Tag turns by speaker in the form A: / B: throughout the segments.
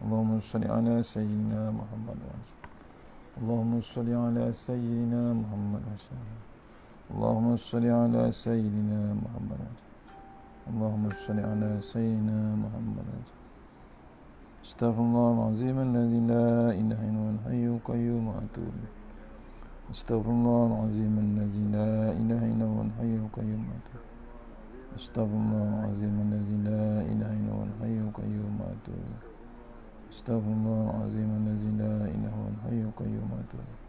A: اللهم صل على سيدنا محمد وسلم. اللهم صل على سيدنا محمد وسلم. اللهم صل على سيدنا محمد وسلم. اللهم صل على سيدنا محمد وسلم. استغفر الله العظيم الذي لا إله إلا هو الحي القيوم وأتوب إليه. استغفر الله العظيم الذي لا إله إلا هو الحي القيوم وأتوب إليه. استغفر الله العظيم الذي لا إله إلا هو الحي القيوم وأتوب إليه. استغفر الله العظيم الذي لا إله إلا هو الحي القيوم وأتوب إليه.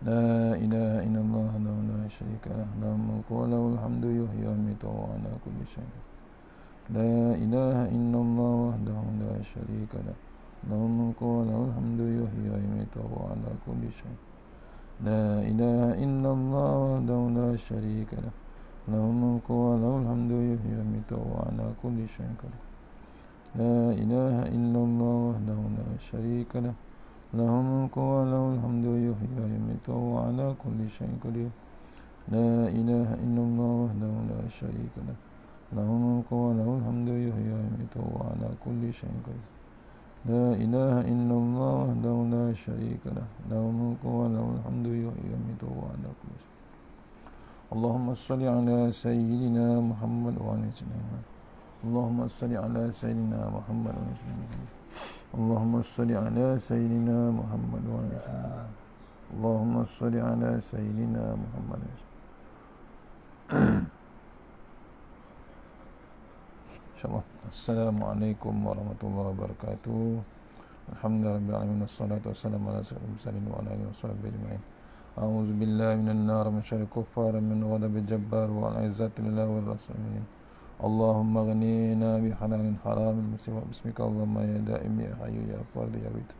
A: لا إله إلا الله وحده لا شريك له له الملك وله الحمد يحيي ويميت وهو على كل شيء. لا إله إلا الله وحده لا شريك له له الملك وله الحمد يحيي ويميت وهو على كل شيء. لا إله إلا الله وحده لا شريك له له الملك وله الحمد يحيي ويميت وهو على كل شيء قدير. لا إله إلا الله وحده لا شريك له له الملك وله الحمد يحيي ويميت وهو على كل شيء قدير. لا إله إلا الله وحده لا شريك له له الملك وله الحمد يحيي ويميت وهو على كل شيء قدير. لا إله إلا الله وحده لا شريك له له الملك وله الحمد يحيي ويميت وهو على كل شيء. اللهم صل على سيدنا محمد وعلى سيدنا محمد. اللهم صل على سيدنا محمد وعلى سيدنا محمد. اللهم صل على سيدنا محمد وعلى سيدنا محمد. اللهم صل على سيدنا محمد. InsyaAllah. Assalamualaikum warahmatullahi wabarakatuh. Alhamdulillahirabbil wassalatu wassalamu ala sayyidil mursalin wa ala alihi washabbihi ajma'in. A'udzu billahi minan nar min syarri kuffar min ghadabil jabbar wal izzati lillahi war rasulin. Allahumma ghnina bi halalin haramin bismika Allahumma ya da'im ya hayyu ya fard ya wit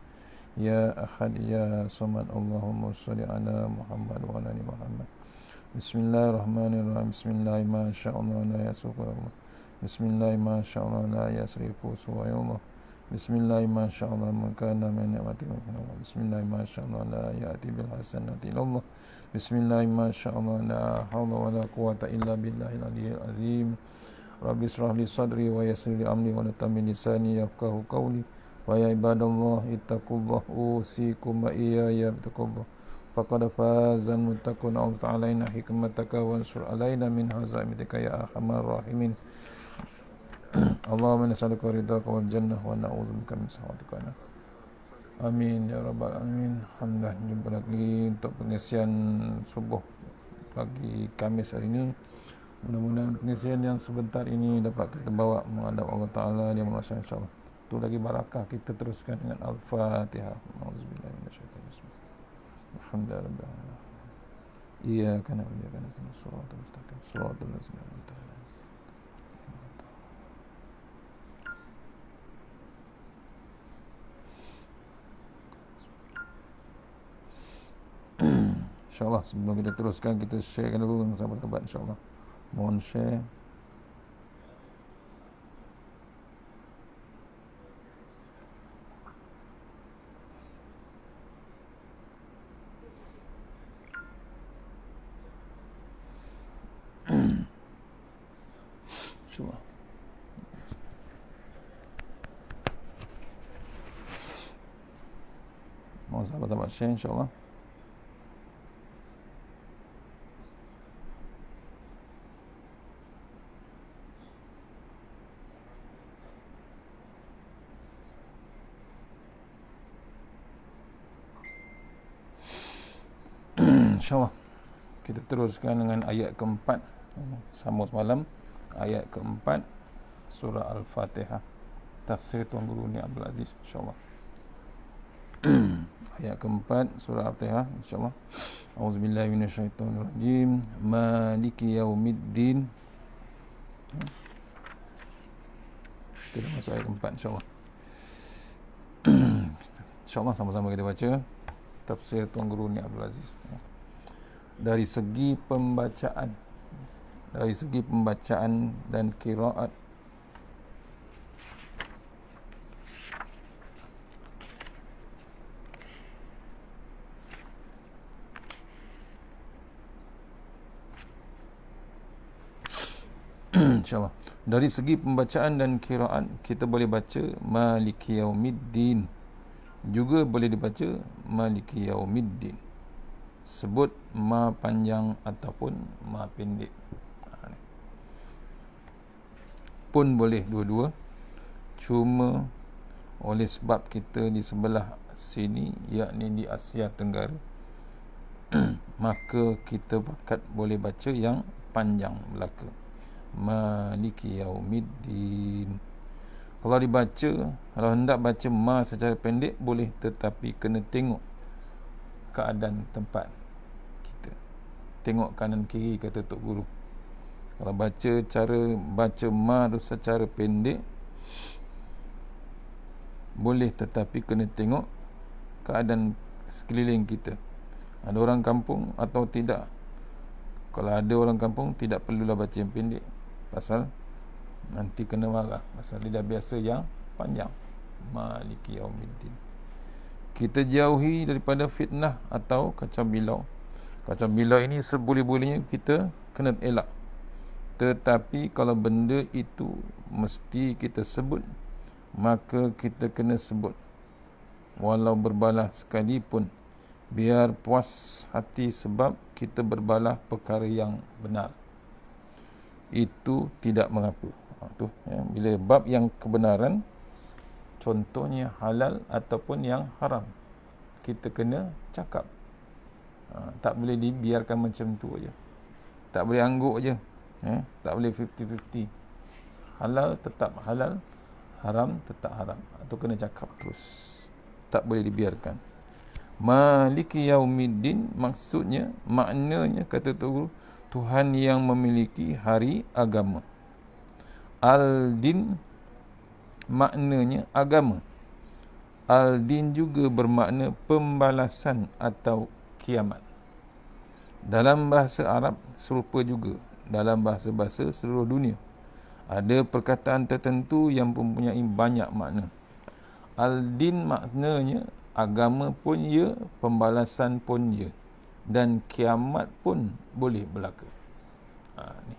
A: ya ahad ya samad. Allahumma shalli ala Muhammad wa ala ali Muhammad. Bismillahirrahmanirrahim. Bismillah ma sya'allah la yasuqu Allah. Bismillah ma sya'allah la yasrifu suwayallah. Bismillah ma sya'allah man kana min ni'mati wa Allah. Bismillah ma sya'allah la ya'ti bil hasanati illallah. Bismillah ma sya'allah la hawla wa la quwwata illa billahil aliyyil azim. Rabbi israh li sadri wa yassir li amri wa la tamil lisani yafqahu qawli. Wa ya ibadallah ittaqullah usikum wa iyaya bittaqullah. Faqad fazal muttaqun. Allah ta'ala inna hikmataka wa ansur alaina min hazaitika ya arhamar rahimin. Allahumma nas'aluka ridhaka wal jannah wa na'udzubika min sakhatika. Amin ya rabbal alamin. Alhamdulillah, jumpa lagi untuk pengisian subuh pagi Khamis hari ini. Mudah-mudahan pengisian yang sebentar ini dapat kita bawa menghadap Allah Ta'ala yang Maha insyaAllah. Itu lagi barakah. Kita teruskan dengan Al-Fatihah. Auzubillahi minasyaitonir rajim. Alhamdulillah. Iyyaka na'budu wa iyyaka nasta'in. Shiratal mustaqim. Shiratal ladzina an'amta 'alaihim. InsyaAllah sebelum kita teruskan, kita sharekan dulu dengan sahabat-sahabat insyaAllah. Mohon share. InsyaAllah. Mohon sahabat-sahabat share insyaAllah. InsyaAllah kita teruskan dengan ayat keempat, sama semalam, ayat keempat surah Al-Fatihah, tafsir Tuan Guru Ni Abdul Aziz insyaAllah. Ayat keempat surah Al-Fatihah insyaAllah. Auzubillahi minasyaitonirrajim. Maliki yaumiddin. Kita dah masuk ayat keempat insyaAllah. InsyaAllah sama-sama kita baca tafsir Tuan Guru Ni Abdul Aziz. Dari segi pembacaan dan qiraat, InsyaAllah Dari segi pembacaan dan qiraat, kita boleh baca Maliki Yaumiddin, juga boleh dibaca Maliki Yaumiddin. Sebut ma panjang ataupun ma pendek, pun boleh dua-dua. Cuma oleh sebab kita di sebelah sini, yakni di Asia Tenggara, maka kita bakat boleh baca yang panjang belaka, Maliki Yaumiddin. Kalau hendak baca ma secara pendek boleh, tetapi kena tengok keadaan tempat kita, tengok kanan kiri, kata Tok Guru. Kalau baca ma tu secara pendek boleh, tetapi kena tengok keadaan sekeliling kita. Ada orang kampung atau tidak. Kalau ada orang kampung, tidak perlulah baca yang pendek, pasal nanti kena marah, pasal dia dah biasa yang panjang. Maliki Yaumiddin. Kita jauhi daripada fitnah atau kacau bilau. Kacau bilau ini seboleh-bolehnya kita kena elak. Tetapi kalau benda itu mesti kita sebut, maka kita kena sebut, walau berbalah sekalipun, biar puas hati, sebab kita berbalah perkara yang benar. Itu tidak mengapa. Bila bab yang kebenaran, contohnya halal ataupun yang haram, kita kena cakap. Tak boleh dibiarkan macam tu aja. Tak boleh angguk je. Tak boleh 50-50. Halal tetap halal, haram tetap haram. Itu kena cakap terus. Tak boleh dibiarkan. Maliki Yaumiddin maksudnya, maknanya, kata Tuhan, Tuhan yang memiliki hari agama. Al-Din maknanya agama. Al-Din juga bermakna pembalasan atau kiamat. Dalam bahasa Arab serupa juga. Dalam bahasa-bahasa seluruh dunia ada perkataan tertentu yang mempunyai banyak makna. Al-Din maknanya agama pun ya, pembalasan pun ya, dan kiamat pun boleh berlaku. Ni.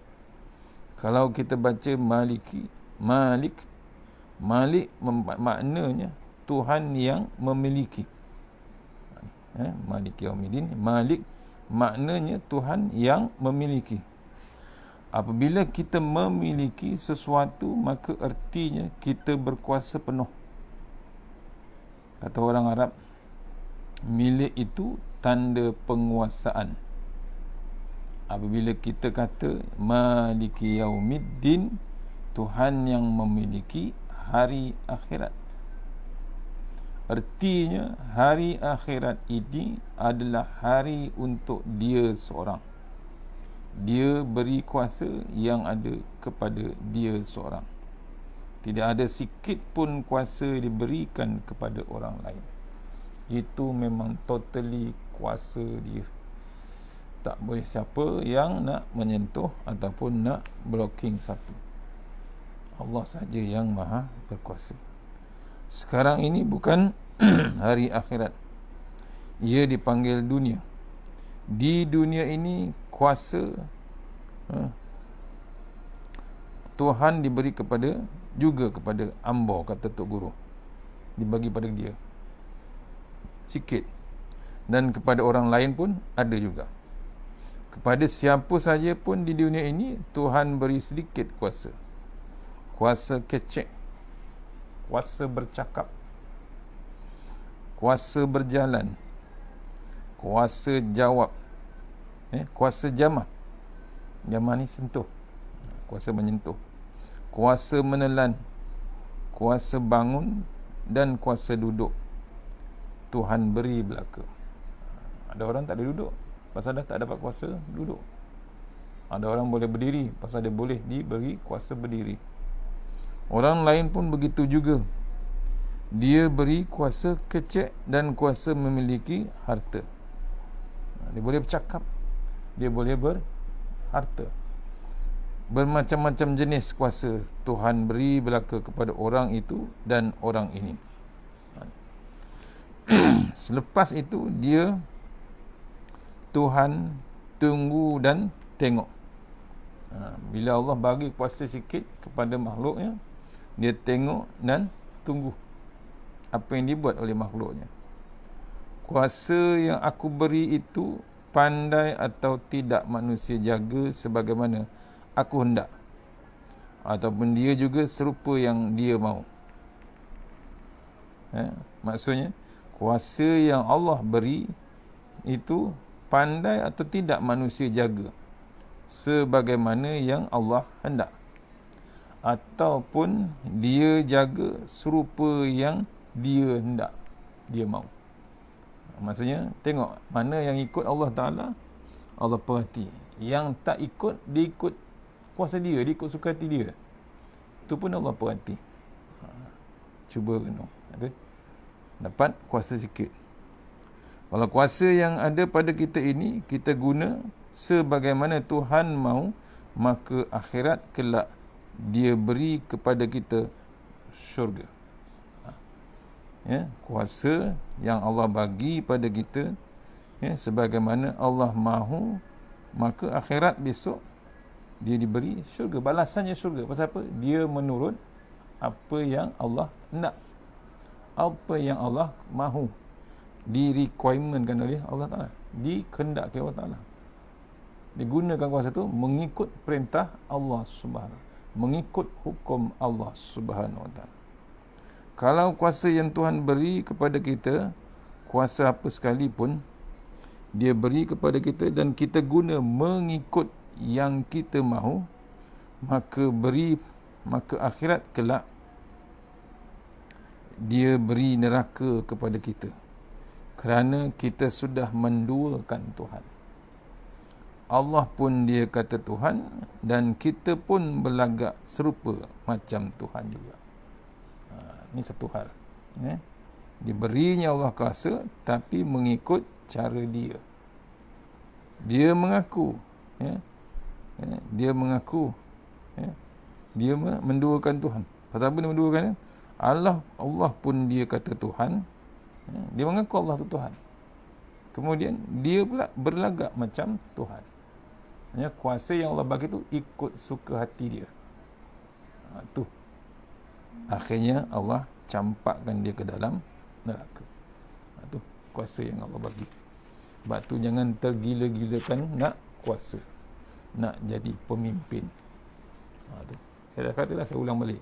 A: Kalau kita baca Maliki, Malik maknanya Tuhan yang memiliki. Maliki Yaumiddin, Malik maknanya Tuhan yang memiliki. Apabila kita memiliki sesuatu, maka ertinya kita berkuasa penuh. Kata orang Arab, milik itu tanda penguasaan. Apabila kita kata Maliki Yaumiddin, Tuhan yang memiliki hari akhirat, artinya hari akhirat ini adalah hari untuk dia seorang. Dia beri kuasa yang ada kepada dia seorang. Tidak ada sikit pun kuasa diberikan kepada orang lain. Itu memang totally kuasa dia. Tak boleh siapa yang nak menyentuh ataupun nak blocking satu. Allah saja yang maha berkuasa. Sekarang ini bukan hari akhirat. Ia dipanggil dunia. Di dunia ini kuasa Tuhan diberi juga kepada hamba, kata Tok Guru. Dibagi pada dia sikit, dan kepada orang lain pun ada juga. Kepada siapa saja pun di dunia ini Tuhan beri sedikit kuasa. Kuasa kecek, kuasa bercakap, kuasa berjalan, kuasa jawab, kuasa jamah. Jamah ni sentuh, kuasa menyentuh, kuasa menelan, kuasa bangun, dan kuasa duduk. Tuhan beri belaka. Ada orang tak ada duduk, pasal dah tak dapat kuasa duduk. Ada orang boleh berdiri, pasal dia boleh diberi kuasa berdiri. Orang lain pun begitu juga. Dia beri kuasa kecek dan kuasa memiliki harta. Dia boleh bercakap, dia boleh berharta. Bermacam-macam jenis kuasa Tuhan beri belaka kepada orang itu dan orang ini. Selepas itu dia Tuhan tunggu dan tengok. Bila Allah bagi kuasa sikit kepada makhluknya, dia tengok dan tunggu apa yang dibuat oleh makhluknya. Kuasa yang aku beri itu pandai atau tidak manusia jaga sebagaimana aku hendak, ataupun dia juga serupa yang dia mahu. Maksudnya kuasa yang Allah beri itu pandai atau tidak manusia jaga sebagaimana yang Allah hendak, ataupun dia jaga serupa yang dia hendak, dia mahu. Maksudnya tengok mana yang ikut Allah Ta'ala, Allah perhati. Yang tak ikut, dia ikut kuasa dia, dia ikut suka hati dia, itu pun Allah perhati. Cuba renung, dapat kuasa sikit. Kalau kuasa yang ada pada kita ini kita guna sebagaimana Tuhan mahu, maka akhirat kelak dia beri kepada kita syurga. Kuasa yang Allah bagi pada kita, sebagaimana Allah mahu, maka akhirat besok dia diberi syurga. Balasannya syurga. Pasal apa? Dia menurut apa yang Allah nak, apa yang Allah mahu, di-requirementkan oleh Allah Ta'ala, dikehendaki Allah Ta'ala. Digunakan kuasa tu mengikut perintah Allah Subhanahu, mengikut hukum Allah Subhanahu Wa Ta'ala. Kalau kuasa yang Tuhan beri kepada kita, kuasa apa sekalipun dia beri kepada kita dan kita guna mengikut yang kita mahu, maka akhirat kelak dia beri neraka kepada kita, kerana kita sudah menduakan Tuhan. Allah pun dia kata Tuhan, dan kita pun berlagak serupa macam Tuhan juga. Ini satu hal. Diberinya Allah kuasa, tapi mengikut cara dia. Dia mengaku, dia mengaku, dia menduakan Tuhan. Pasal apa dia menduakan? Allah pun dia kata Tuhan, dia mengaku Allah tu Tuhan. Kemudian dia pula berlagak macam Tuhan. Kuasa yang Allah bagi tu ikut suka hati dia. Tu akhirnya Allah campakkan dia ke dalam neraka. Tu kuasa yang Allah bagi. Sebab tu jangan tergila-gilakan nak kuasa, nak jadi pemimpin. Tu saya dah katalah, saya ulang balik.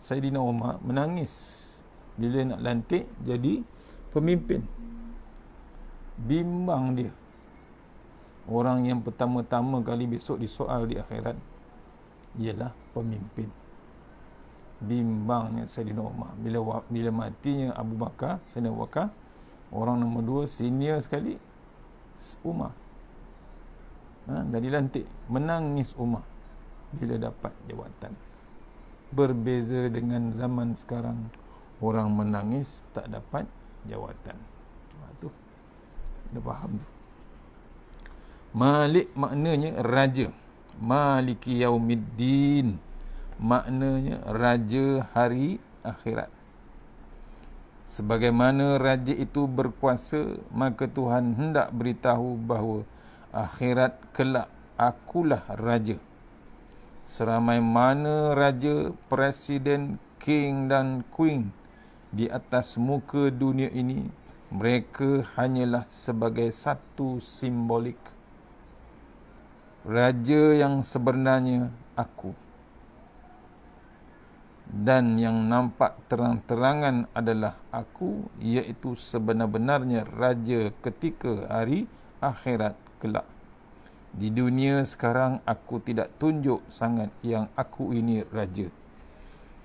A: Saidina Umar menangis bila nak lantik jadi pemimpin. Bimbang dia. Orang yang pertama-tama kali besok disoal di akhirat ialah pemimpin. Bimbangnya Saidina Umar bila matinya Abu Bakar, Saidina Abu Bakar, orang nombor 2 senior sekali, Umar. Dah dilantik, menangis Umar bila dapat jawatan. Berbeza dengan zaman sekarang, orang menangis tak dapat jawatan. Tu dah faham tu. Malik maknanya raja. Maliki yaumiddin maknanya raja hari akhirat. Sebagaimana raja itu berkuasa, maka Tuhan hendak beritahu bahawa akhirat kelak akulah raja. Seramai mana raja, presiden, king dan queen di atas muka dunia ini, mereka hanyalah sebagai satu simbolik. Raja yang sebenarnya aku, dan yang nampak terang-terangan adalah aku, iaitu sebenar-benarnya raja ketika hari akhirat kelak. Di dunia sekarang aku tidak tunjuk sangat yang aku ini raja.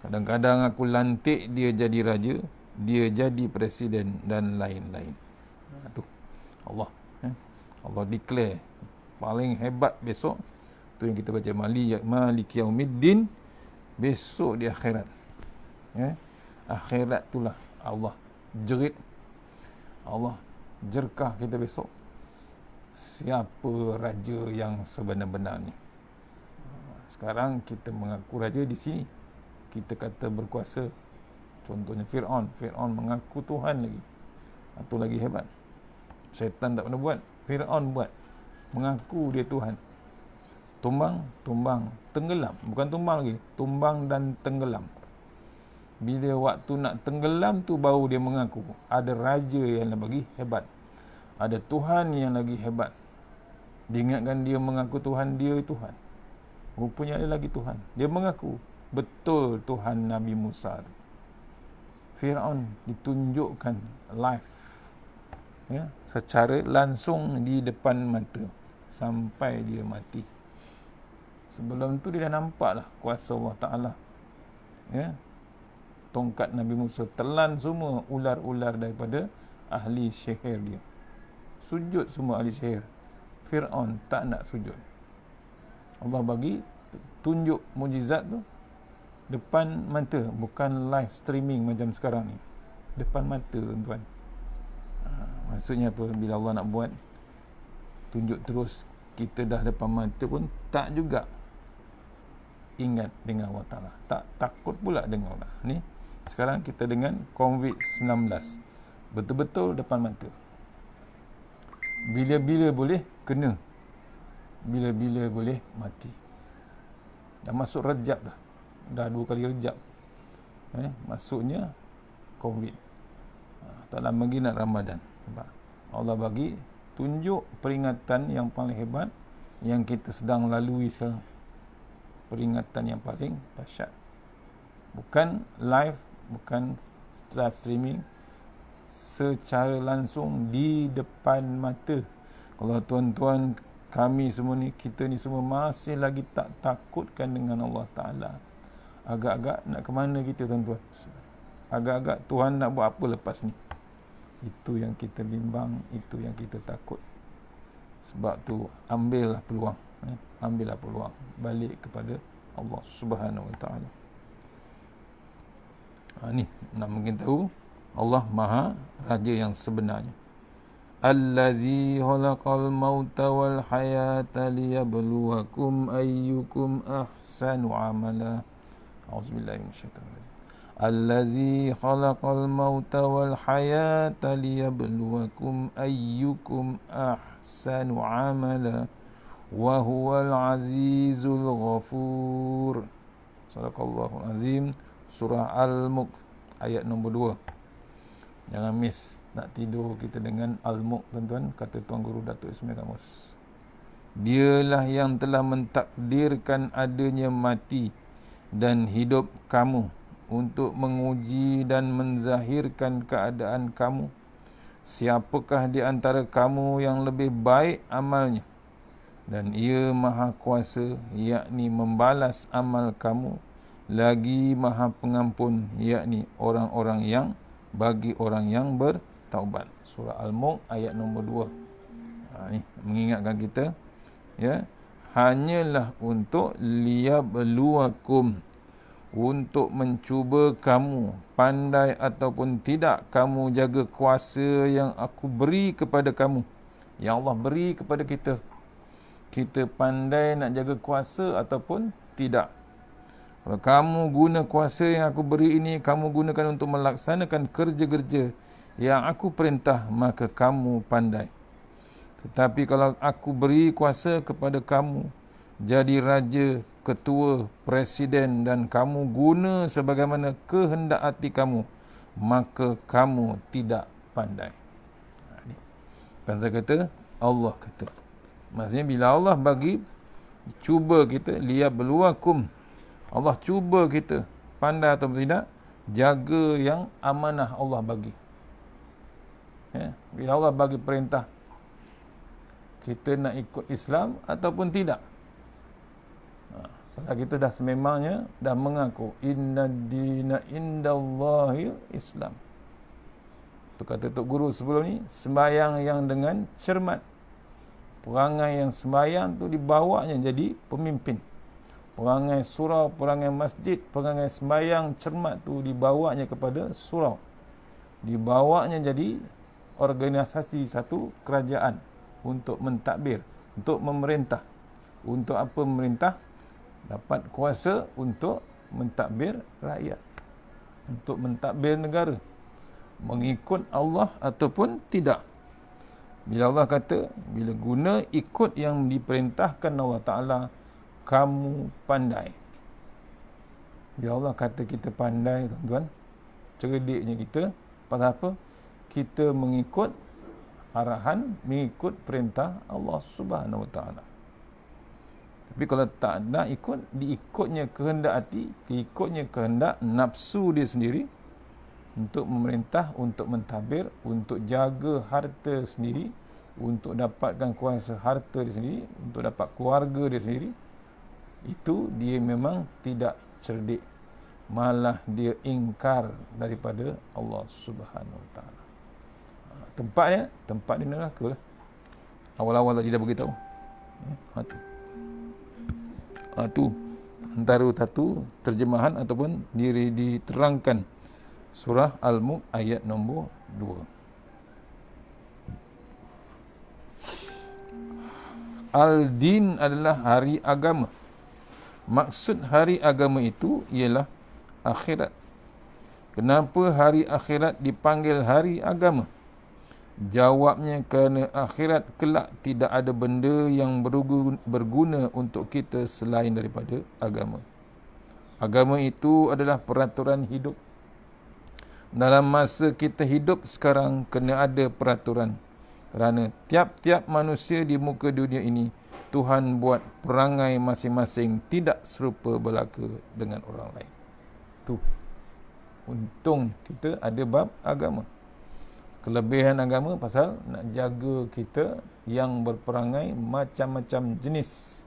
A: Kadang-kadang aku lantik dia jadi raja, dia jadi presiden dan lain-lain. Tu Allah, Allah declare paling hebat besok. Tu yang kita baca Maliki yaumiddin, besok di akhirat. Akhirat itulah Allah jerit, Allah jerkah kita besok. Siapa raja yang sebenar-benarnya? Sekarang kita mengaku raja di sini, kita kata berkuasa. Contohnya Fir'aun mengaku Tuhan lagi. Itu lagi hebat. Syaitan tak pernah buat, Fir'aun buat, mengaku dia Tuhan. tumbang, tenggelam. Bukan tumbang lagi, tumbang dan tenggelam. Bila waktu nak tenggelam tu baru dia mengaku ada raja yang lagi hebat, ada Tuhan yang lagi hebat. Diingatkan dia mengaku Tuhan dia Tuhan, rupanya ada lagi Tuhan. Dia mengaku betul Tuhan Nabi Musa tu. Firaun ditunjukkan live, ya, secara langsung di depan mata sampai dia mati. Sebelum tu dia dah nampak lah kuasa Allah Ta'ala, ya. Tongkat Nabi Musa telan semua ular-ular daripada ahli sihir dia. Sujud semua ahli sihir. Fir'aun tak nak sujud. Allah bagi tunjuk mujizat tu depan mata, bukan live streaming macam sekarang ni. Depan mata, tuan-tuan. Maksudnya apa? Bila Allah nak buat, tunjuk terus, kita dah depan mata pun tak juga ingat dengan Allah Ta'ala. Tak takut pula dengan Allah. Ni sekarang kita dengan COVID-19 betul-betul depan mata. Bila-bila boleh kena, bila-bila boleh mati. Dah masuk Rejab dah. Dah 2 kali Rejab. Masuknya COVID. Tak lama lagi nak Ramadan. Allah bagi tunjuk peringatan yang paling hebat yang kita sedang lalui sekarang. Peringatan yang paling dahsyat. Bukan live, bukan live streaming, secara langsung di depan mata. Kalau tuan-tuan, kami semua ni, kita ni semua masih lagi tak takutkan dengan Allah Ta'ala, agak-agak nak ke mana kita, tuan-tuan? Agak-agak Tuhan nak buat apa lepas ni? Itu yang kita bimbang, itu yang kita takut. Sebab tu ambillah peluang, ambillah peluang balik kepada Allah Subhanahu Wa Ta'ala. Ni nak mungkin tahu Allah Maha Raja yang sebenarnya. Allazi khalaqal mauta wal hayata liyabluwakum ayyukum ahsanu amala. Auzubillahi minasyaitonir rajim. Allazi khalaqal mauta wal hayata liyabluwakum ayyukum ahsanu amala wa huwal azizul ghafur. Sadaqallahu azim. Surah Al-Mulk ayat nombor 2. Jangan miss, nak tidur kita dengan Al-Mulk, tuan-tuan, kata Tuan Guru Datuk Ismail Kamus. Dialah yang telah mentakdirkan adanya mati dan hidup kamu untuk menguji dan menzahirkan keadaan kamu. Siapakah di antara kamu yang lebih baik amalnya? Dan ia maha kuasa, yakni membalas amal kamu, lagi maha pengampun, yakni orang-orang yang, bagi orang yang bertaubat. Surah Al-Mulk ayat nombor 2. Ni mengingatkan kita, ya, hanyalah untuk liyabluwakum, untuk mencuba kamu, pandai ataupun tidak kamu jaga kuasa yang aku beri kepada kamu, yang Allah beri kepada kita. Kita pandai nak jaga kuasa ataupun tidak. Kalau kamu guna kuasa yang aku beri ini, kamu gunakan untuk melaksanakan kerja-kerja yang aku perintah, maka kamu pandai. Tetapi kalau aku beri kuasa kepada kamu, jadi raja, ketua, presiden, dan kamu guna sebagaimana kehendak hati kamu, maka kamu tidak pandai. Kan saya kata, Allah kata. Maksudnya bila Allah bagi, cuba kita, liyabluwakum, Allah cuba kita, pandai atau tidak, jaga yang amanah Allah bagi. Ya, bila Allah bagi perintah, kita nak ikut Islam ataupun tidak. Pasal kita dah sememangnya dah mengaku inna dina indallahil Islam. Tu kata Tok Guru sebelum ni, sembahyang yang dengan cermat. Perangai yang sembahyang tu dibawanya jadi pemimpin. Perangai surau, perangai masjid, perangai sembahyang cermat tu dibawanya kepada surau. Dibawanya jadi organisasi satu kerajaan untuk mentadbir, untuk memerintah. Untuk apa memerintah? Dapat kuasa untuk mentadbir rakyat, untuk mentadbir negara, mengikut Allah ataupun tidak. Bila Allah kata, bila guna ikut yang diperintahkan Allah Ta'ala, kamu pandai. Ya Allah kata kita pandai, tuan-tuan. Cerdiknya kita. Pasal apa? Kita mengikut arahan, mengikut perintah Allah Subhanahu Wa Taala. Tapi kalau tak nak ikut, diikutnya kehendak hati, diikutnya kehendak nafsu dia sendiri, untuk memerintah, untuk mentadbir, untuk jaga harta sendiri, untuk dapatkan kuasa harta dia sendiri, untuk dapat keluarga dia sendiri, itu dia memang tidak cerdik, malah dia ingkar daripada Allah Subhanahu Wa Taala. Tempat dia neraka lah. Awal-awal tadi dah beritahu. Tu antara satu terjemahan ataupun diterangkan surah Al-Mulk ayat nombor 2. Al-Din adalah hari agama. Maksud hari agama itu ialah akhirat. Kenapa hari akhirat dipanggil hari agama? Jawabnya kerana akhirat kelak tidak ada benda yang berguna untuk kita selain daripada agama. Agama itu adalah peraturan hidup. Dalam masa kita hidup sekarang kena ada peraturan. Kerana tiap-tiap manusia di muka dunia ini, Tuhan buat perangai masing-masing tidak serupa belaka dengan orang lain. Tu. Untung kita ada bab agama. Kelebihan agama pasal nak jaga kita yang berperangai macam-macam jenis,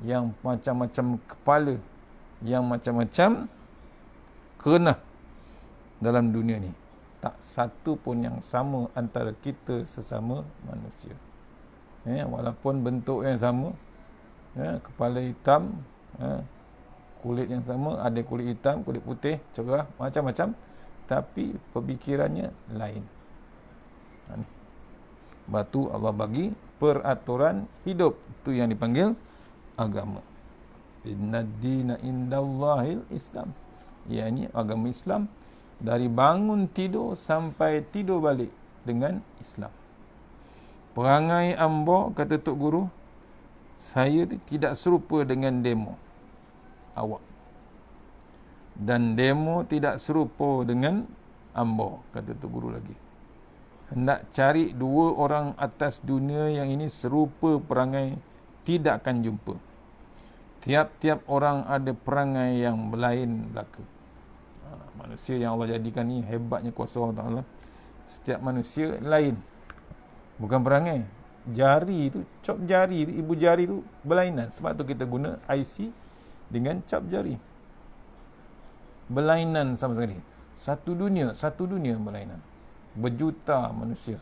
A: yang macam-macam kepala, yang macam-macam kerana dalam dunia ni. Tak satu pun yang sama antara kita sesama manusia. Walaupun bentuk yang sama, kepala hitam, kulit yang sama, ada kulit hitam, kulit putih, cerah, macam-macam, tapi pemikirannya lain. Batu Allah bagi peraturan hidup, itu yang dipanggil agama. Inna dina indallahil Islam. Iaitu agama Islam, dari bangun tidur sampai tidur balik dengan Islam. Perangai ambo, kata Tok Guru, saya tidak serupa dengan demo awak. Dan demo tidak serupa dengan ambo, kata Tok Guru lagi. Hendak cari dua orang atas dunia yang ini serupa perangai, tidak akan jumpa. Tiap-tiap orang ada perangai yang berlain belaka. Manusia yang Allah jadikan ni, hebatnya kuasa Allah Ta'ala. Setiap manusia lain. Bukan perangai. Jari tu, cop jari tu, ibu jari tu berlainan. Sebab tu kita guna IC dengan cop jari. Berlainan sama sekali. Satu dunia berlainan. Berjuta manusia.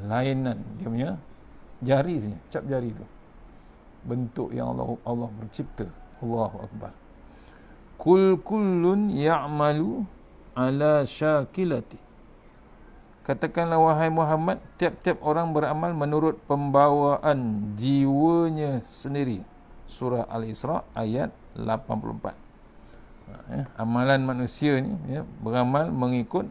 A: Lainan dia punya jari saja, cap jari tu. Bentuk yang Allah bercipta. Allahu Akbar. Kullun ya'malu ala syakilati. Katakanlah wahai Muhammad, tiap-tiap orang beramal menurut pembawaan jiwanya sendiri. Surah Al-Isra ayat 84. Amalan manusia ni beramal mengikut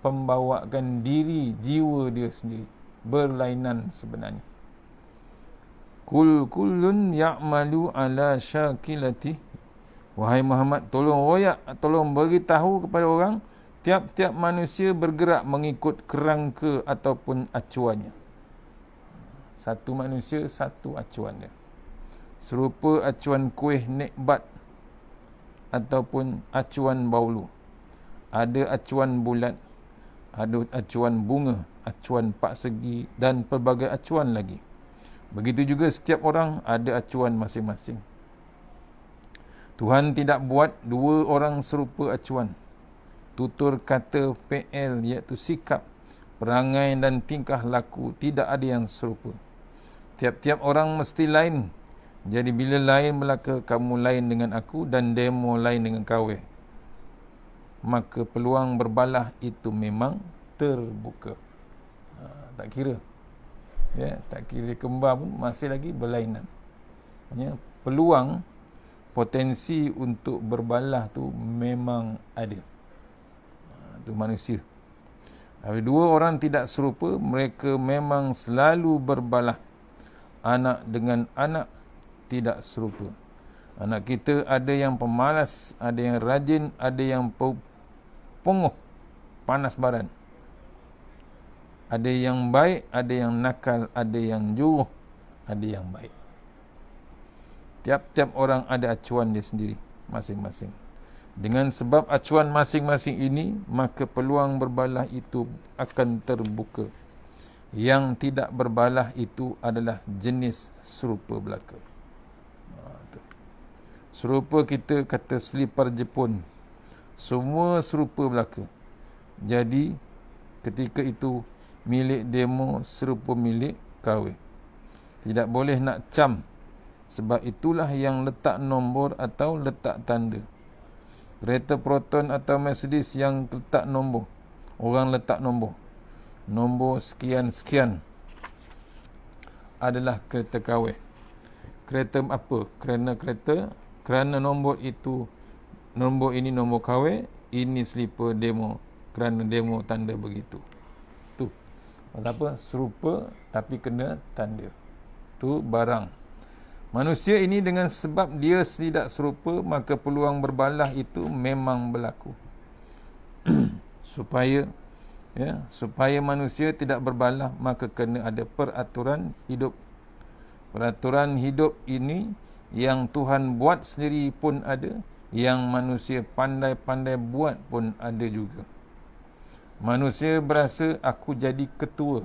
A: pembawaan diri, jiwa dia sendiri. Berlainan sebenarnya. Kullun ya'malu ala syakilati. Wahai Muhammad, tolong royak, tolong beritahu kepada orang, tiap-tiap manusia bergerak mengikut kerangka ataupun acuannya. Satu manusia, satu acuan dia. Serupa acuan kuih nikbat ataupun acuan baulu. Ada acuan bulat, ada acuan bunga, acuan pak segi dan pelbagai acuan lagi. Begitu juga setiap orang ada acuan masing-masing. Tuhan tidak buat dua orang serupa acuan. Tutur kata PL, iaitu sikap, perangai dan tingkah laku, tidak ada yang serupa. Tiap-tiap orang mesti lain. Jadi bila lain belaka, kamu lain dengan aku dan demo lain dengan kawe, maka peluang berbalah itu memang terbuka. Tak kira. Tak kira kembar pun masih lagi berlainan. Peluang, potensi untuk berbalah tu memang ada. Itu manusia. Tapi dua orang tidak serupa, mereka memang selalu berbalah. Anak dengan anak tidak serupa. Anak kita ada yang pemalas, ada yang rajin, ada yang punguh, panas badan. Ada yang baik, ada yang nakal, ada yang juruh, ada yang baik. Tiap-tiap orang ada acuan dia sendiri, masing-masing. Dengan sebab acuan masing-masing ini, maka peluang berbalah itu akan terbuka. Yang tidak berbalah itu adalah jenis serupa belaka. Serupa kita kata selipar Jepun. Semua serupa belaka. Jadi ketika itu milik demo serupa milik KW. Tidak boleh nak cam. Sebab itulah yang letak nombor atau letak tanda. Kereta Proton atau Mercedes yang letak nombor. Orang letak nombor. Nombor sekian-sekian adalah kereta KW. Kereta apa? Kerana nombor itu, nombor ini nombor KW, ini slipper demo. Kerana demo tanda begitu. Tu. Apa? Serupa tapi kena tanda. Tu barang. Manusia ini dengan sebab dia tidak serupa, maka peluang berbalah itu memang berlaku. supaya manusia tidak berbalah, maka kena ada peraturan hidup. Peraturan hidup ini yang Tuhan buat sendiri pun ada, yang manusia pandai-pandai buat pun ada juga. Manusia berasa aku jadi ketua.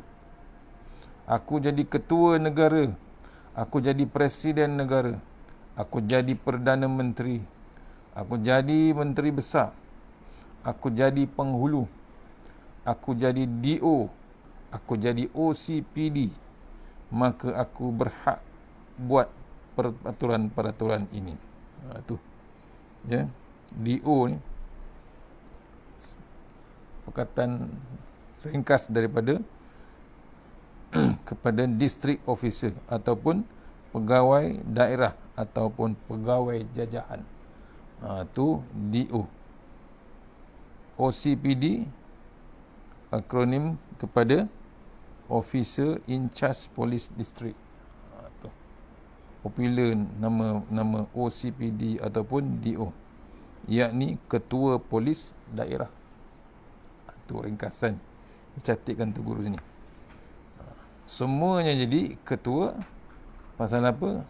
A: Aku jadi ketua negara. Aku jadi presiden negara. Aku jadi perdana menteri. Aku jadi menteri besar. Aku jadi penghulu. Aku jadi DO. Aku jadi OCPD. Maka aku berhak buat peraturan-peraturan ini. Tu. Ya. DO ni perkataan ringkas daripada kepada district officer ataupun pegawai daerah ataupun pegawai jajahan. Tu DO. OCPD akronim kepada Officer in Charge Police District. Popular nama OCPD ataupun DO, yakni Ketua Polis Daerah. Itu ringkasan. Catatkan tu guru sini. Semuanya jadi ketua. Pasal apa?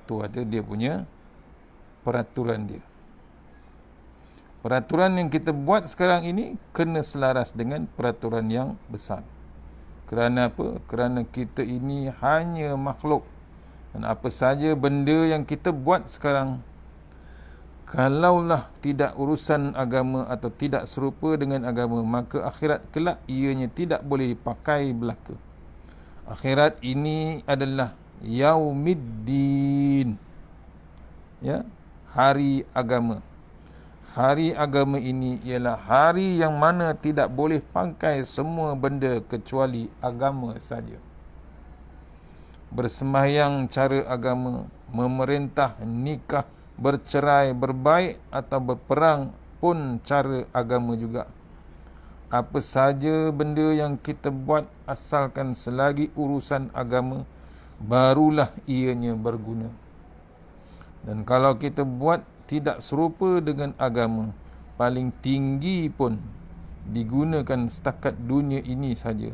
A: Tu ada dia punya peraturan dia. Peraturan yang kita buat sekarang ini kena selaras dengan peraturan yang besar. Kerana apa? Kerana kita ini hanya makhluk. Dan apa saja benda yang kita buat sekarang, kalaulah tidak urusan agama atau tidak serupa dengan agama, maka akhirat kelak ianya tidak boleh dipakai belaka. Akhirat ini adalah Yaumiddin. Ya, hari agama. Hari agama ini ialah hari yang mana tidak boleh pakai semua benda kecuali agama saja. Bersembahyang cara agama, memerintah nikah, bercerai, berbaik atau berperang pun cara agama juga. Apa saja benda yang kita buat asalkan selagi urusan agama, barulah ianya berguna. Dan kalau kita buat tidak serupa dengan agama, paling tinggi pun digunakan setakat dunia ini saja,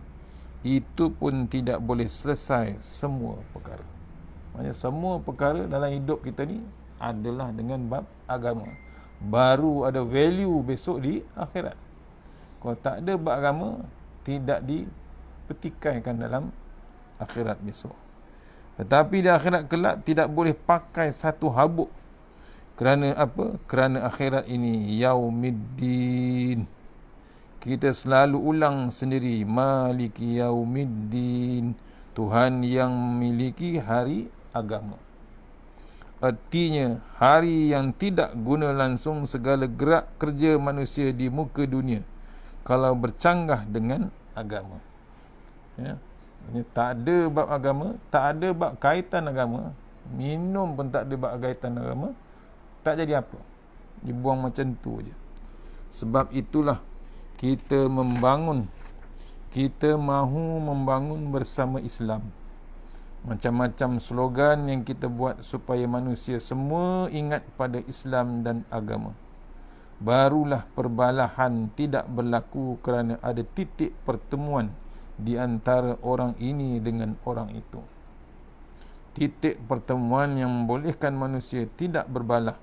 A: itu pun tidak boleh selesai semua perkara. Maksudnya semua perkara dalam hidup kita ni adalah dengan bab agama. Baru ada value besok di akhirat. Kalau tak ada bab agama, tidak dipetikaikan dalam akhirat besok. Tetapi di akhirat kelak tidak boleh pakai satu habuk. Kerana apa? Kerana akhirat ini Yaumiddin. Kita selalu ulang sendiri, Maliki Yaumiddin, Tuhan yang memiliki hari agama. Artinya hari yang tidak guna langsung segala gerak kerja manusia di muka dunia kalau bercanggah dengan agama. Ya. Ini tak ada bab agama, tak ada bab kaitan agama, minum pun tak ada bab kaitan agama, tak jadi apa. Dibuang macam tu je. Sebab itulah kita membangun, kita mahu membangun bersama Islam. Macam-macam slogan yang kita buat supaya manusia semua ingat pada Islam dan agama. Barulah perbalahan tidak berlaku kerana ada titik pertemuan di antara orang ini dengan orang itu. Titik pertemuan yang membolehkan manusia tidak berbalah.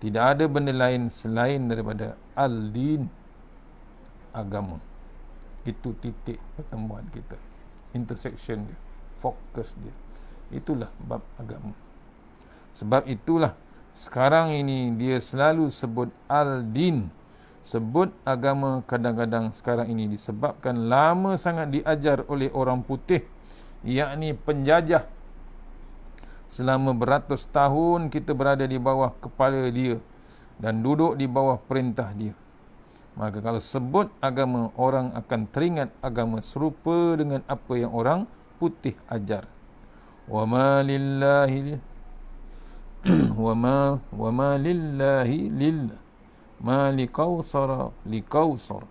A: Tidak ada benda lain selain daripada al-din, agama. Itu titik pertemuan kita, intersection dia, fokus dia. Itulah bab agama. Sebab itulah sekarang ini dia selalu sebut al-din, sebut agama. Kadang-kadang sekarang ini disebabkan lama sangat diajar oleh orang putih, yakni penjajah. Selama beratus tahun kita berada di bawah kepala dia dan duduk di bawah perintah dia. Maka kalau sebut agama, orang akan teringat agama serupa dengan apa yang orang putih ajar. Wa ma lillahi wa ma lillahi lillah ma liqausara liqausar.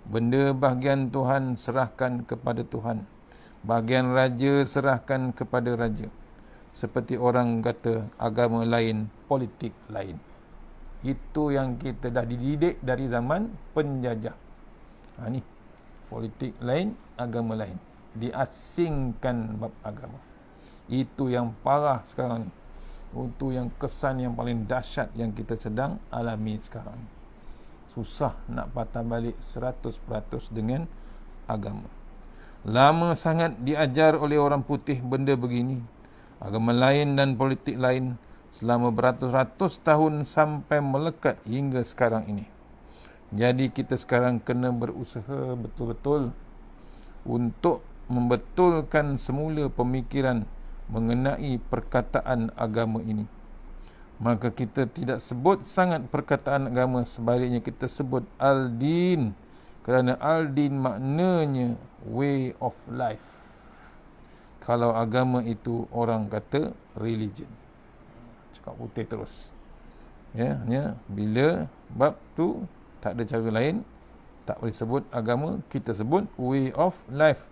A: Benda bahagian Tuhan serahkan kepada Tuhan, bahagian raja serahkan kepada raja. Seperti orang kata agama lain, politik lain. Itu yang kita dah dididik dari zaman penjajah. Ni politik lain, agama lain, diasingkan bab agama. Itu yang parah sekarang ni. Itu yang kesan yang paling dahsyat yang kita sedang alami sekarang. Susah nak patah balik 100% dengan agama. Lama sangat diajar oleh orang putih benda begini, agama lain dan politik lain, selama beratus-ratus tahun sampai melekat hingga sekarang ini. Jadi kita sekarang kena berusaha betul-betul untuk membetulkan semula pemikiran mengenai perkataan agama ini. Maka kita tidak sebut sangat perkataan agama, sebaliknya kita sebut al-din, kerana al-din maknanya way of life. Kalau agama itu orang kata religion. Cakap putih terus. Ya, bila bab tu tak ada cara lain, tak boleh sebut agama, kita sebut way of life.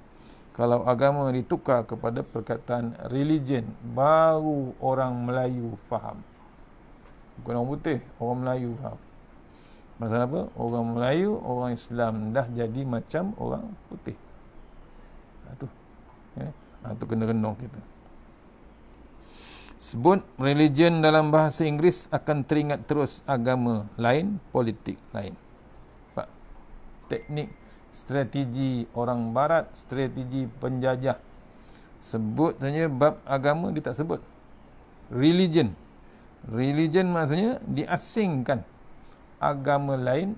A: Kalau agama ditukar kepada perkataan religion, baru orang Melayu faham. Bukan orang putih, orang Melayu faham. Masalah apa? Orang Melayu, orang Islam dah jadi macam orang putih. Itu itu kena renung kita. Sebut religion dalam bahasa Inggeris akan teringat terus agama lain, politik lain. Pak, teknik strategi orang barat, strategi penjajah. Sebut saja bab agama, dia tak sebut religion. Religion maksudnya diasingkan, agama lain,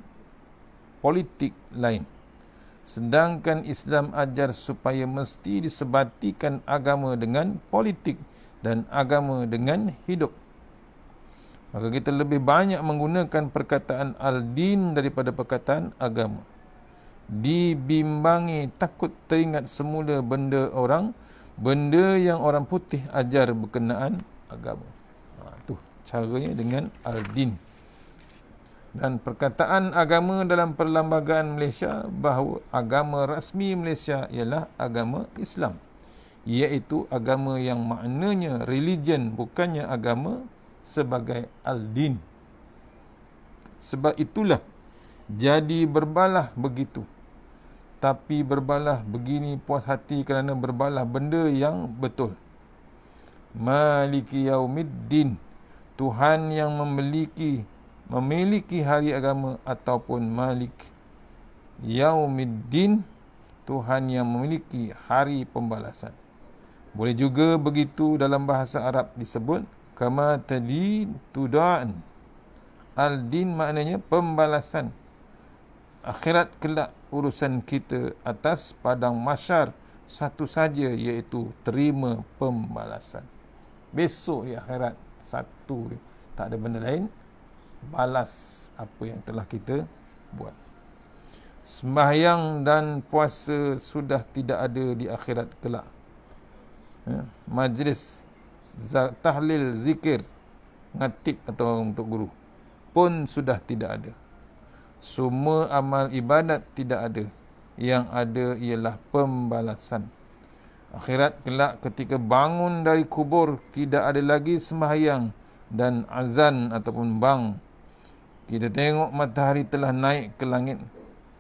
A: politik lain. Sedangkan Islam ajar supaya mesti disebatikan agama dengan politik dan agama dengan hidup. Maka kita lebih banyak menggunakan perkataan al-din daripada perkataan agama. Dibimbangi takut teringat semula benda yang orang putih ajar berkenaan agama. Tu caranya dengan al-din. Dan perkataan agama dalam Perlembagaan Malaysia, bahawa agama rasmi Malaysia ialah agama Islam, iaitu agama yang maknanya religion, bukannya agama sebagai al-din. Sebab itulah jadi berbalah begitu. Tapi berbalah begini puas hati kerana berbalah benda yang betul. Maliki yaumiddin, Tuhan yang memiliki hari agama, ataupun Malik yaumiddin, Tuhan yang memiliki hari pembalasan. Boleh juga begitu dalam bahasa Arab disebut kama tadin tudan. Al-din maknanya pembalasan. Akhirat kelak urusan kita atas padang mahsyar satu saja, iaitu terima pembalasan. Besok di akhirat satu, tak ada benda lain, balas apa yang telah kita buat. Sembahyang dan puasa sudah tidak ada di akhirat kelak. Majlis tahlil, zikir, ngatib atau untuk guru pun sudah tidak ada. Semua amal ibadat tidak ada. Yang ada ialah pembalasan. Akhirat kelak ketika bangun dari kubur, tidak ada lagi sembahyang dan azan ataupun bang. Kita tengok matahari telah naik ke langit.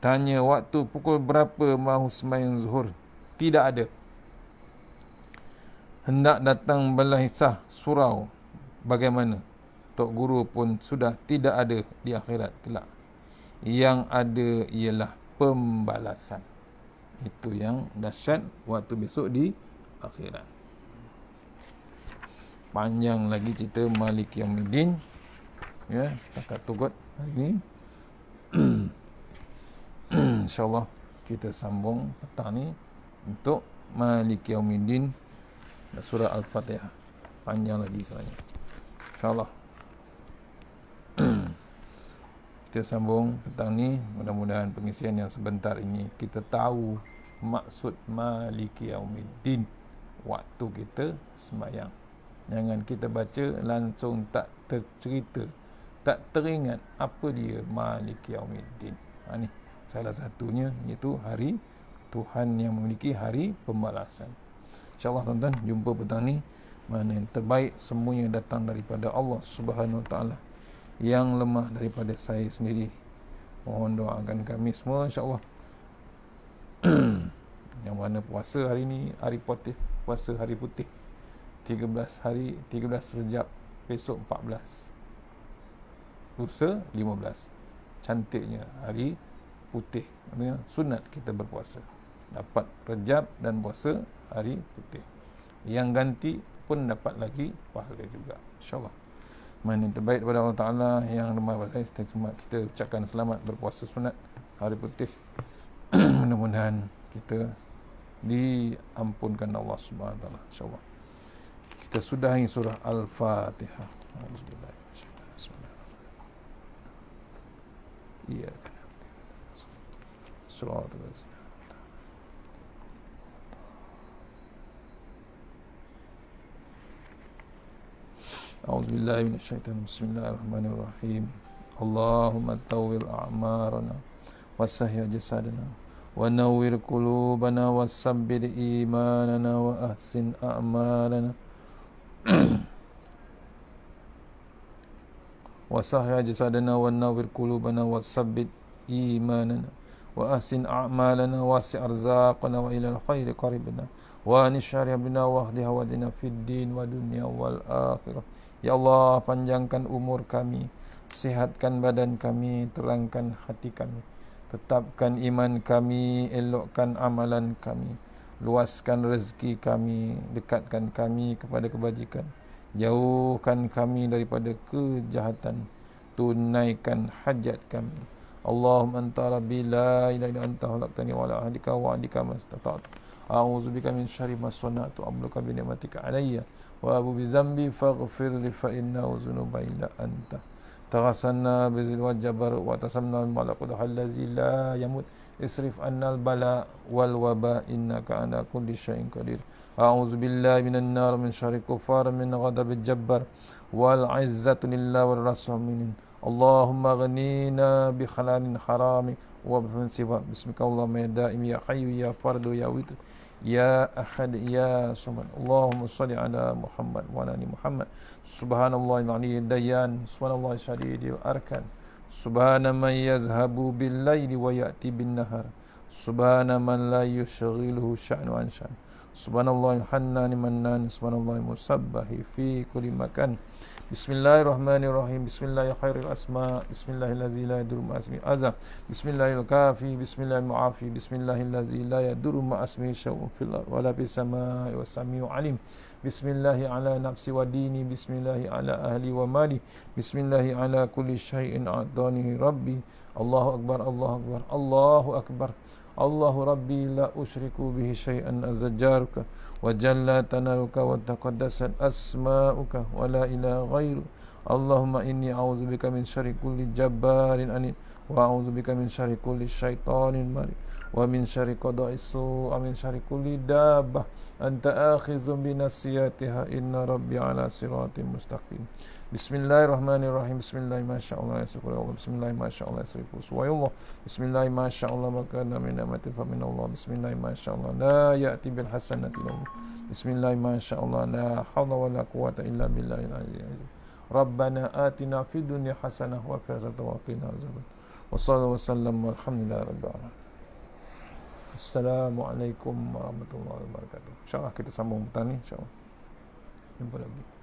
A: Tanya waktu pukul berapa mahu sembahyang zuhur. Tidak ada. Hendak datang balahisah surau. Bagaimana? Tok Guru pun sudah tidak ada di akhirat kelak. Yang ada ialah pembalasan. Itu yang dahsyat waktu besok di akhirat. Panjang lagi cerita Malik Yaumiddin. Ya, takat tugot hari ini. InsyaAllah kita sambung petang ni untuk Malik Yaumiddin surah Al-Fatihah. Panjang lagi sebenarnya. InsyaAllah kita sambung petang ni. Mudah-mudahan pengisian yang sebentar ini kita tahu maksud Malik Yaumiddin waktu kita sembahyang. Jangan kita baca langsung tak tercerita, tak teringat apa dia Malik Yaumiddin. Ni salah satunya, iaitu hari Tuhan yang memiliki hari pembalasan. InsyaAllah tuan-tuan, jumpa petang ni. Mana yang terbaik semuanya datang daripada Allah Subhanahu Wa Taala. Yang lemah daripada saya sendiri. Mohon doakan kami semua insyaAllah. Yang mana puasa hari ni hari putih, puasa hari putih. 13 Rejab, besok 14. Lusa 15. Cantiknya hari putih. Maksudnya sunat kita berpuasa. Dapat Rejab dan puasa hari putih. Yang ganti pun dapat lagi pahala juga, insyaAllah. Mana yang terbaik daripada Allah Ta'ala, yang lemah daripada saya, kita ucapkan selamat berpuasa sunat hari putih. Mudah-mudahan kita diampunkan Allah Subhanahu Wa Ta'ala, insyaAllah. Kita sudahi surah Al-Fatihah. Iya. Surah Al-Fatihah. A'udzubillahi minasyaitonir Bismillahirrahmanirrahim. Allahumma tawwil a'marana wasahya jasadana wa nawwir qulubana wasabbir imanana wa ahsin a'malana wasahya jasadana wa nawwir qulubana wasabbir imanana wa ahsin a'malana wasi' arzaqana wa ilal khairi qaribna wa nishari bina wahdi hawadina fid din wa dunya wal akhirah. Ya Allah, panjangkan umur kami, sihatkan badan kami, terangkan hati kami, tetapkan iman kami, elokkan amalan kami, luaskan rezeki kami, dekatkan kami kepada kebajikan, jauhkan kami daripada kejahatan, tunaikan hajat kami. Allahumma anta rabbi la ilaha illa anta khalaqtani wa ala ahdika wa adika mastata'tu. A'udzubika min syarri ma sana'tu, abluka bi ni'matika alayya wa abu bi zambi faghfir li fa innahu dzunuba illa anta. Taghasanna bizil wajabar wa tasamna malakul allazi la yamut. Isrif annal bala wal waba innaka ala kulli syai'in qadir. A'udzu billahi minan nar min syarri kufar min ghadabil jabbar wal 'izzatu lillahi war rasulin. Allahumma ghnina bi halalin harami wa bi siwa. Bismillahirrahmanirrahim. Ya daim ya hayyu ya fardu ya witr ya ahad ya samad. Allahumma salli ala Muhammad wa ala ali Muhammad. Subhanallah al-'aliyyil dayyan, subhanallah syadidil arkan, subhana man yazhabu bil laili wa ya'ti bin nahar, subhana man la yushghiluhu sya'nu an sya'n, subhanallah al-hannan mannan, subhanallah musabbahi fi kulli makan. Bismillahirrahmanirrahim. Bismillahir khairil asma. Bismillahirladzi la yadurru ma ismihi azam. Bismillahil kafi. Bismillahil mu'afi. Bismillahirladzi la yadurru ma ismihi syai'un fil ardi wa la fis samaa'i was samiu alim. Bismillahi ala nafsi wa dini. Bismillahi ala ahli wa mali. Bismillahi ala kulli syai'in a'tanihi rabbi. Allahu akbar, Allahu akbar, Allahu akbar. Allahu rabbi la usyriku bihi syai'an azzajaruka wa jalla tanaruka wa taqaddasat asma'uka wa la ilaha ghairu. Allahumma inni a'udzubika min syarri kulli jabbarin anid wa a'udzubika min syarri kulli syaitanin marid ومن شر قضاء السوء ومن شر كل دابة أنت آخذ بنصيحتها إن ربي على صراط مستقيم بسم الله الرحمن الرحيم بسم الله ما شاء الله يسوق الله بسم الله ما شاء الله يسوق سوى الله بسم الله ما شاء الله ما كان من نعمة فمن الله بسم الله ما شاء الله لا يأتي بالحسنة إلا بسم الله ما شاء الله لا حول ولا قوة إلا بالله العلي العظيم ربنا آتنا في الدنيا حسنة وفي الآخرة وقنا عذاب النار وصلى الله وسلم والحمد لله رب العالمين. Assalamualaikum warahmatullahi wabarakatuh. InsyaAllah kita sambung petang ni, insyaAllah. Jumpa lagi.